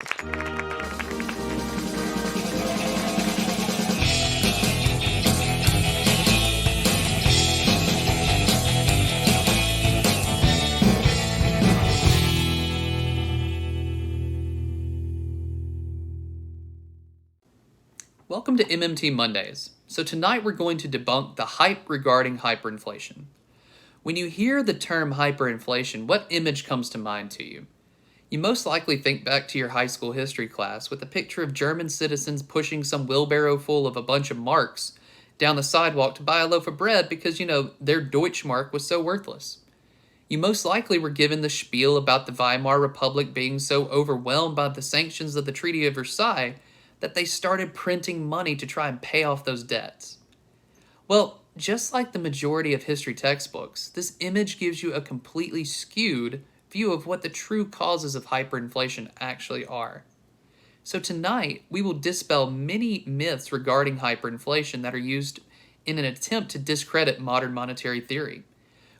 Welcome to MMT Mondays. So tonight we're going to debunk the hype regarding hyperinflation. When you hear the term hyperinflation, what image comes to mind to you? You most likely think back to your high school history class with a picture of German citizens pushing some wheelbarrow full of a bunch of marks down the sidewalk to buy a loaf of bread because, their Deutsche mark was so worthless. You most likely were given the spiel about the Weimar Republic being so overwhelmed by the sanctions of the Treaty of Versailles that they started printing money to try and pay off those debts. Well, just like the majority of history textbooks, this image gives you a completely skewed view of what the true causes of hyperinflation actually are. So tonight, we will dispel many myths regarding hyperinflation that are used in an attempt to discredit modern monetary theory.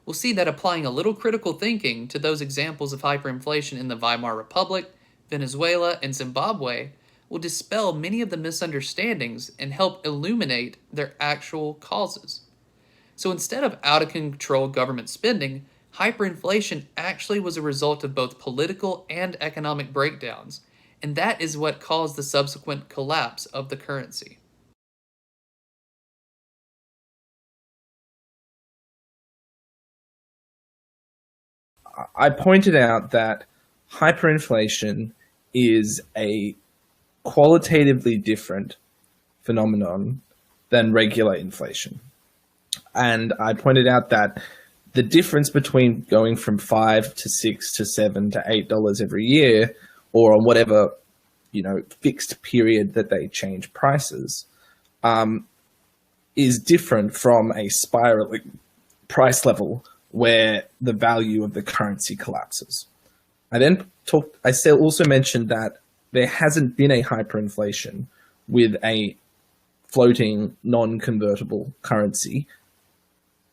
We'll see that applying a little critical thinking to those examples of hyperinflation in the Weimar Republic, Venezuela, and Zimbabwe will dispel many of the misunderstandings and help illuminate their actual causes. So instead of out-of-control government spending, hyperinflation actually was a result of both political and economic breakdowns, and that is what caused the subsequent collapse of the currency. I pointed out that hyperinflation is a qualitatively different phenomenon than regular inflation. And I pointed out that the difference between going from $5 to $6 to $7 to $8 every year, or on whatever fixed period that they change prices, is different from a spiraling price level where the value of the currency collapses. I also mentioned that there hasn't been a hyperinflation with a floating non-convertible currency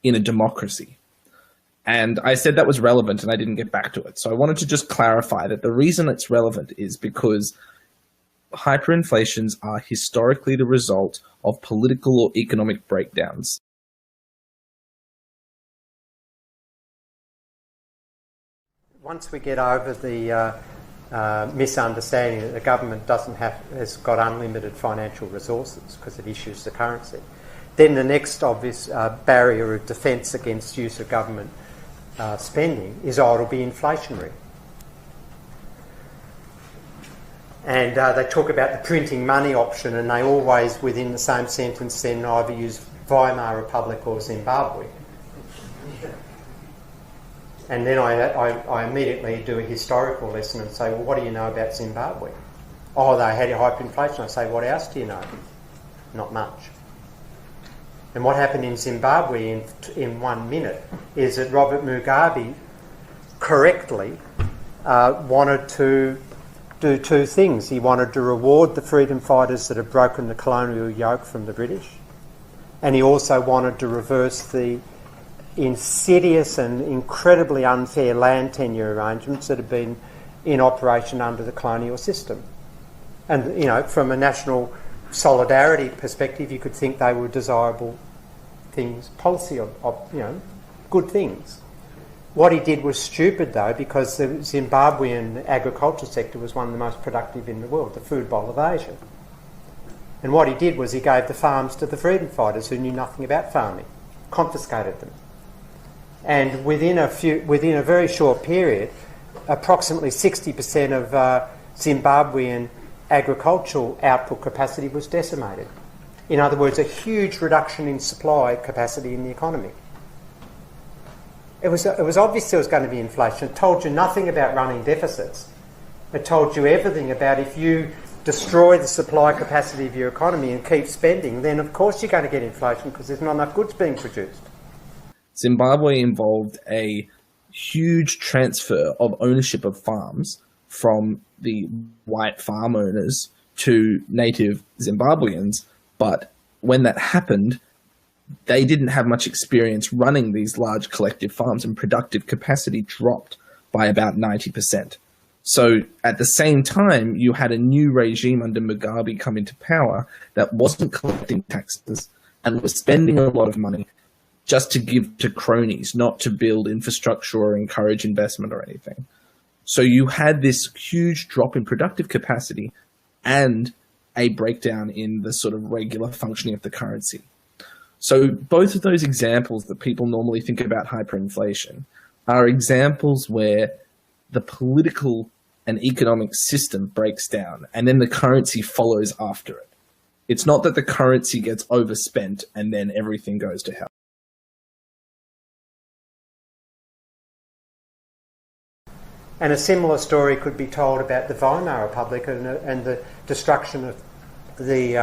in a democracy. And I said that was relevant and I didn't get back to it. So I wanted to just clarify that the reason it's relevant is because hyperinflations are historically the result of political or economic breakdowns. Once we get over the misunderstanding that the government has got unlimited financial resources because it issues the currency, then the next obvious barrier of defence against use of government spending is it'll be inflationary. And they talk about the printing money option, and they always, within the same sentence, then either use Weimar Republic or Zimbabwe. And then I immediately do a historical lesson and say, well, what do you know about Zimbabwe? Oh, they had a hyperinflation. I say, what else do you know? Not much. And what happened in Zimbabwe in 1 minute is that Robert Mugabe correctly wanted to do two things. He wanted to reward the freedom fighters that had broken the colonial yoke from the British, and he also wanted to reverse the insidious and incredibly unfair land tenure arrangements that have been in operation under the colonial system. And, from a national solidarity perspective, you could think they were desirable things, policy of good things. What he did was stupid, though, because the Zimbabwean agriculture sector was one of the most productive in the world, the food bowl of Asia. And what he did was he gave the farms to the freedom fighters who knew nothing about farming, confiscated them. And within a very short period, approximately 60% of Zimbabwean agricultural output capacity was decimated. In other words, a huge reduction in supply capacity in the economy. It was obvious there was going to be inflation. It told you nothing about running deficits. It told you everything about if you destroy the supply capacity of your economy and keep spending, then of course you're going to get inflation because there's not enough goods being produced. Zimbabwe involved a huge transfer of ownership of farms from the white farm owners to native Zimbabweans, but when that happened, they didn't have much experience running these large collective farms, and productive capacity dropped by about 90%. So at the same time, you had a new regime under Mugabe come into power that wasn't collecting taxes and was spending a lot of money just to give to cronies, not to build infrastructure or encourage investment or anything. So you had this huge drop in productive capacity and a breakdown in the sort of regular functioning of the currency. So both of those examples that people normally think about hyperinflation are examples where the political and economic system breaks down and then the currency follows after it. It's not that the currency gets overspent and then everything goes to hell. And a similar story could be told about the Weimar Republic and the destruction of the,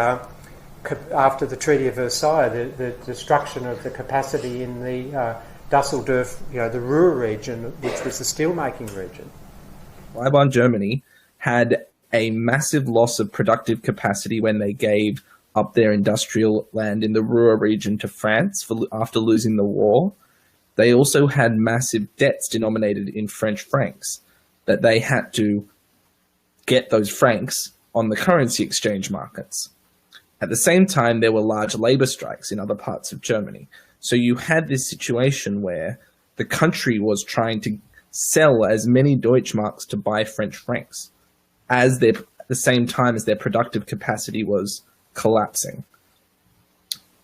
after the Treaty of Versailles, the destruction of the capacity in the Dusseldorf, the Ruhr region, which was the steelmaking region. Weimar Germany had a massive loss of productive capacity when they gave up their industrial land in the Ruhr region to France after losing the war. They also had massive debts denominated in French francs that they had to get those francs on the currency exchange markets. At the same time, there were large labor strikes in other parts of Germany. So you had this situation where the country was trying to sell as many Deutschmarks to buy French francs at the same time as their productive capacity was collapsing.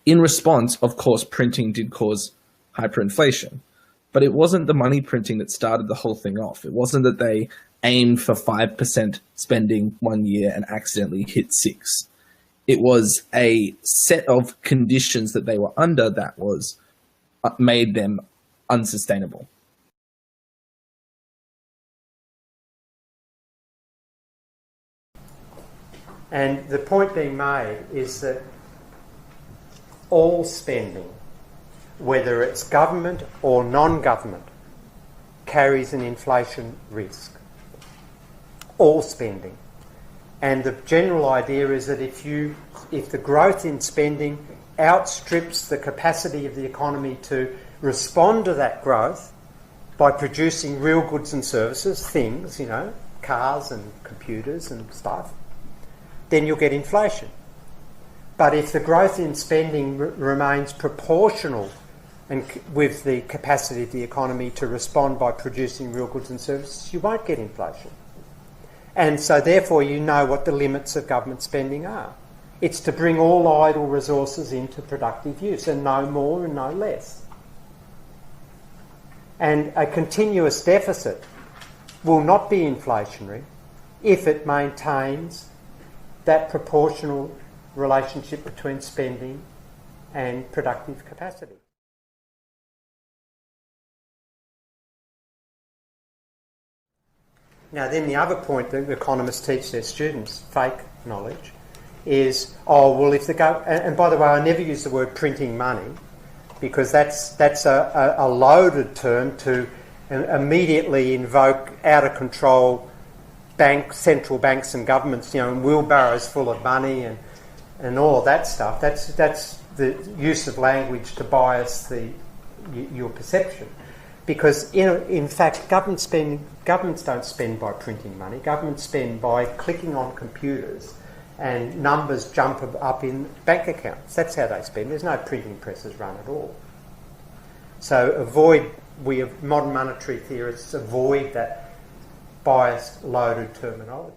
In response, of course, printing did cause hyperinflation, but it wasn't the money printing that started the whole thing off. It wasn't that they aimed for 5% spending one year and accidentally hit 6%. It was a set of conditions that they were under that was made them unsustainable. And the point being made is that all spending, whether it's government or non-government, carries an inflation risk. All spending. And the general idea is that if the growth in spending outstrips the capacity of the economy to respond to that growth by producing real goods and services, things, cars and computers and stuff, then you'll get inflation. But if the growth in spending remains proportional and with the capacity of the economy to respond by producing real goods and services, you won't get inflation. And so therefore you know what the limits of government spending are. It's to bring all idle resources into productive use, and no more and no less. And a continuous deficit will not be inflationary if it maintains that proportional relationship between spending and productive capacity. Now then the other point that economists teach their students, fake knowledge, is, if the and by the way, I never use the word printing money because that's a loaded term to immediately invoke out of control central banks and governments, and wheelbarrows full of money and all of that stuff. That's the use of language to bias your perception. Because in fact, governments don't spend by printing money. Governments spend by clicking on computers and numbers jump up in bank accounts. That's how they spend. There's no printing presses run at all. So modern monetary theorists avoid that biased, loaded terminology.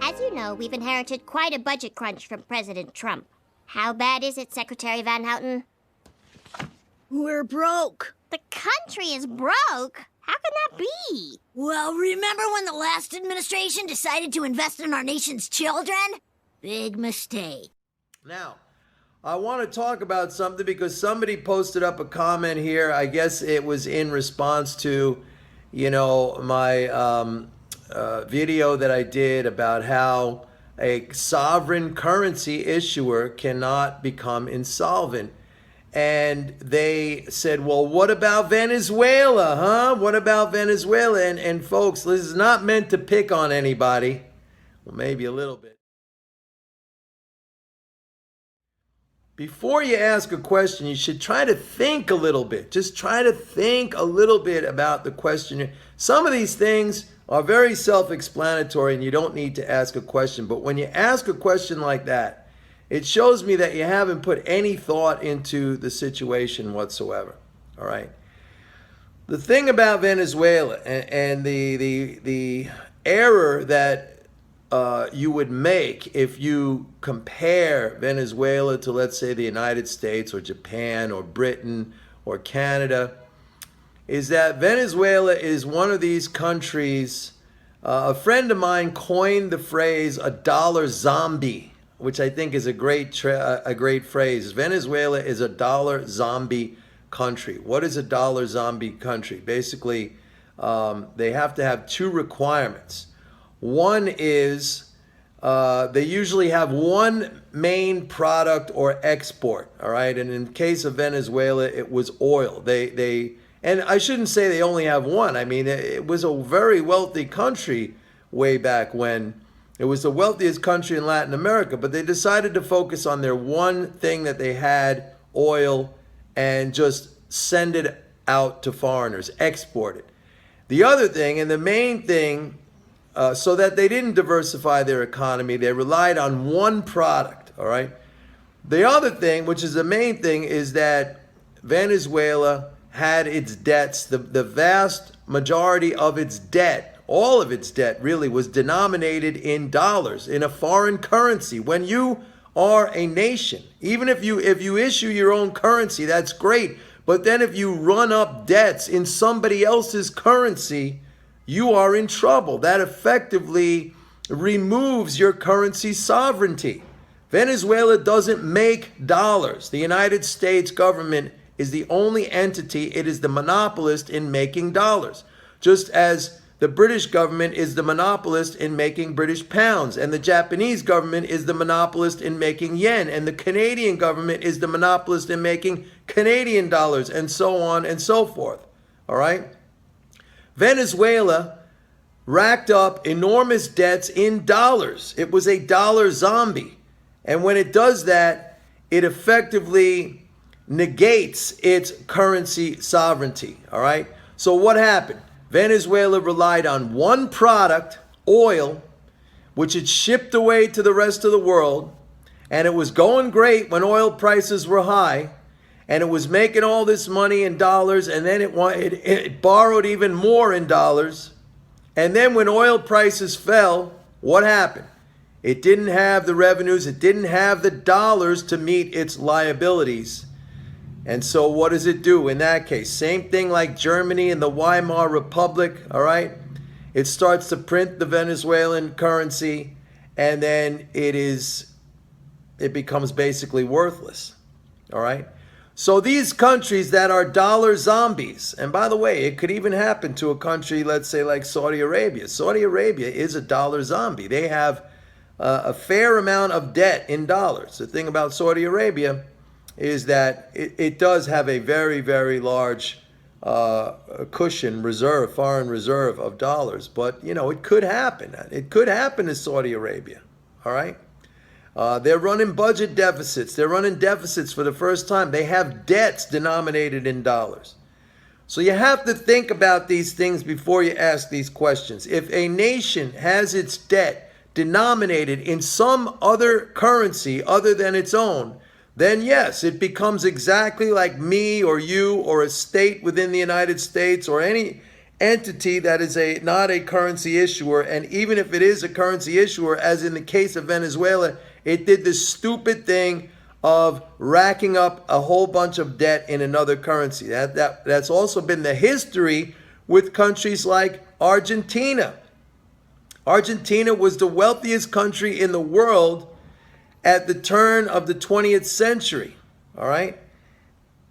As you know, we've inherited quite a budget crunch from President Trump. How bad is it, Secretary Van Houten? We're broke. The country is broke? How can that be? Well, remember when the last administration decided to invest in our nation's children? Big mistake. Now, I want to talk about something because somebody posted up a comment here. I guess it was in response to, my video that I did about how a sovereign currency issuer cannot become insolvent. And they said, well, what about Venezuela, huh? What about Venezuela? And folks, this is not meant to pick on anybody. Well, maybe a little bit. before you ask a question, you should try to think a little bit. Just try to think a little bit about the question. Some of these things are very self-explanatory and you don't need to ask a question. But when you ask a question like that, it shows me that you haven't put any thought into the situation whatsoever. All right. The thing about Venezuela and the error that you would make if you compare Venezuela to, let's say, the United States or Japan or Britain or Canada, is that Venezuela is one of these countries. A friend of mine coined the phrase "a dollar zombie," which I think is a great phrase. Venezuela is a dollar zombie country. What is a dollar zombie country? Basically, they have to have two requirements. One is they usually have one main product or export, all right? And in the case of Venezuela, it was oil. And I shouldn't say they only have one. I mean, it was a very wealthy country way back when. It was the wealthiest country in Latin America, but they decided to focus on their one thing that they had, oil, and just send it out to foreigners, export it. The other thing, and the main thing, so that they didn't diversify their economy, they relied on one product, all right? The other thing, which is the main thing, is that Venezuela had its debts, the vast majority of its debt, all of its debt really, was denominated in dollars, in a foreign currency. When you are a nation, even if you issue your own currency, that's great. But then if you run up debts in somebody else's currency, you are in trouble. That effectively removes your currency sovereignty. Venezuela doesn't make dollars. The United States government is the only entity, it is the monopolist in making dollars. Just as the British government is the monopolist in making British pounds, and the Japanese government is the monopolist in making yen, and the Canadian government is the monopolist in making Canadian dollars, and so on and so forth. All right? Venezuela racked up enormous debts in dollars. It was a dollar zombie. And when it does that, it effectively negates its currency sovereignty. All right? So what happened? Venezuela relied on one product, oil, which it shipped away to the rest of the world, and it was going great when oil prices were high, and it was making all this money in dollars, and then it borrowed even more in dollars. And then when oil prices fell, what happened? It didn't have the revenues, it didn't have the dollars to meet its liabilities. And so what does it do in that case? Same thing like Germany and the Weimar Republic, all right? It starts to print the Venezuelan currency, and then it becomes basically worthless, all right? So these countries that are dollar zombies, and by the way, it could even happen to a country, let's say like Saudi Arabia. Saudi Arabia is a dollar zombie. They have a fair amount of debt in dollars. The thing about Saudi Arabia is that it does have a very, very large cushion reserve, foreign reserve of dollars. But, you know, it could happen. It could happen to Saudi Arabia, all right? They're running budget deficits. They're running deficits for the first time. They have debts denominated in dollars. So you have to think about these things before you ask these questions. If a nation has its debt denominated in some other currency other than its own, then yes, it becomes exactly like me or you or a state within the United States or any entity that is not a currency issuer. And even if it is a currency issuer, as in the case of Venezuela, it did this stupid thing of racking up a whole bunch of debt in another currency. That's also been the history with countries like Argentina. Argentina was the wealthiest country in the world at the turn of the 20th century, all right?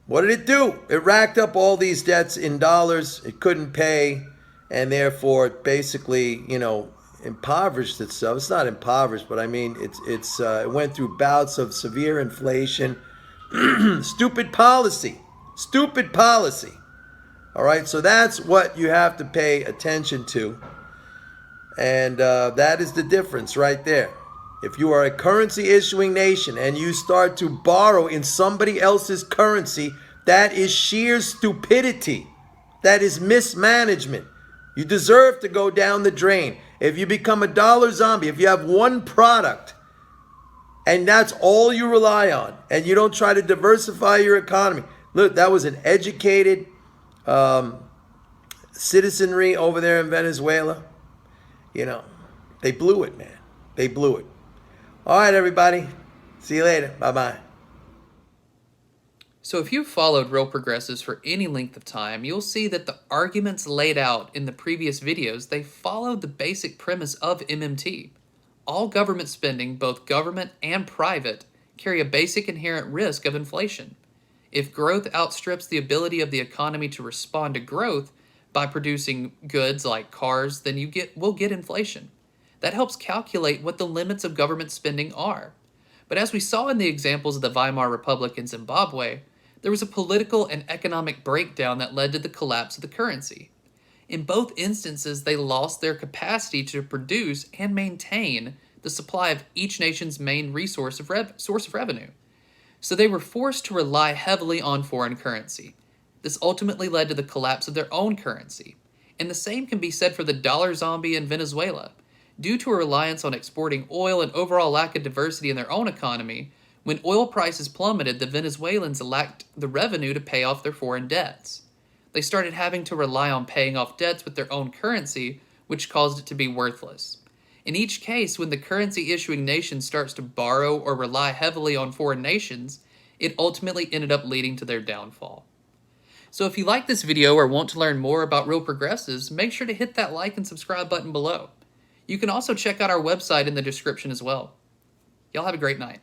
What did it do? It racked up all these debts in dollars. It couldn't pay, and therefore it basically, you know, impoverished itself. It's not impoverished, but I mean, it went through bouts of severe inflation. Stupid policy. All right, so that's what you have to pay attention to. And that is the difference right there. If you are a currency issuing nation and you start to borrow in somebody else's currency, that is sheer stupidity. That is mismanagement. You deserve to go down the drain. If you become a dollar zombie, if you have one product and that's all you rely on and you don't try to diversify your economy. Look, that was an educated citizenry over there in Venezuela. You know, they blew it, man. They blew it. All right, everybody. See you later. Bye-bye. So if you've followed Real Progressives for any length of time, you'll see that the arguments laid out in the previous videos, they followed the basic premise of MMT. All government spending, both government and private, carry a basic inherent risk of inflation. If growth outstrips the ability of the economy to respond to growth by producing goods like cars, then we'll get inflation. That helps calculate what the limits of government spending are. But as we saw in the examples of the Weimar Republic and Zimbabwe, there was a political and economic breakdown that led to the collapse of the currency. In both instances, they lost their capacity to produce and maintain the supply of each nation's main source of revenue. So they were forced to rely heavily on foreign currency. This ultimately led to the collapse of their own currency. And the same can be said for the dollar zombie in Venezuela. Due to a reliance on exporting oil and overall lack of diversity in their own economy, when oil prices plummeted, the Venezuelans lacked the revenue to pay off their foreign debts. They started having to rely on paying off debts with their own currency, which caused it to be worthless. In each case, when the currency issuing nation starts to borrow or rely heavily on foreign nations, it ultimately ended up leading to their downfall. So if you like this video or want to learn more about Real Progressives, make sure to hit that like and subscribe button below. You can also check out our website in the description as well. Y'all have a great night.